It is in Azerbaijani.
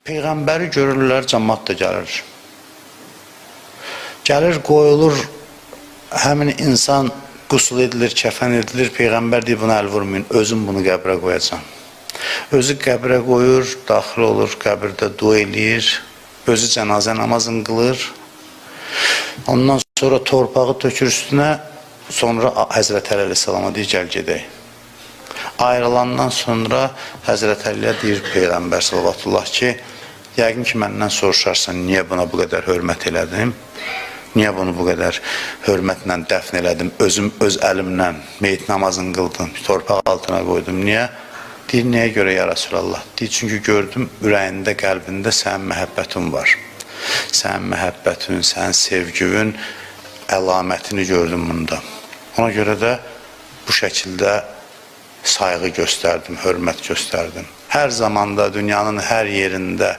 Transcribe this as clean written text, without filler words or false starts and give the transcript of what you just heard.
Peyğəmbəri görürlər, cəmaat da gəlir. Gəlir, qoyulur, həmin insan qüsul edilir, kəfən edilir. Peyğəmbər deyir, buna əl vurmayın, özüm bunu qəbrə qoyacam. Özü qəbrə qoyur, daxil olur, qəbirdə dua eləyir, özü cənazə namazını qılır. Ondan sonra torpağı tökür üstünə, sonra Həzrət Əli əleyhissalama deyir, gəl gedək. Ayrılandan sonra Həzrət Əliyə deyir Peyğəmbər sallallahu ki, yəqin ki, məndən soruşarsan, niyə buna bu qədər hörmət elədim? Niyə bunu bu qədər hörmətlə dəfn elədim? Özüm öz əlimlə meyit namazını qıldım, torpaq altına qoydum. Niyə? Deyir, nəyə görə ya Rasulallah? Deyir, çünki gördüm, ürəyində, qəlbində sənin məhəbbətin var. Sənin məhəbbətin, sənin sevgivin əlamətini gördüm bunda. Ona görə də bu şəkildə sayğı göstərdim, hörmət göstərdim. Hər zamanda, dünyanın hər yerində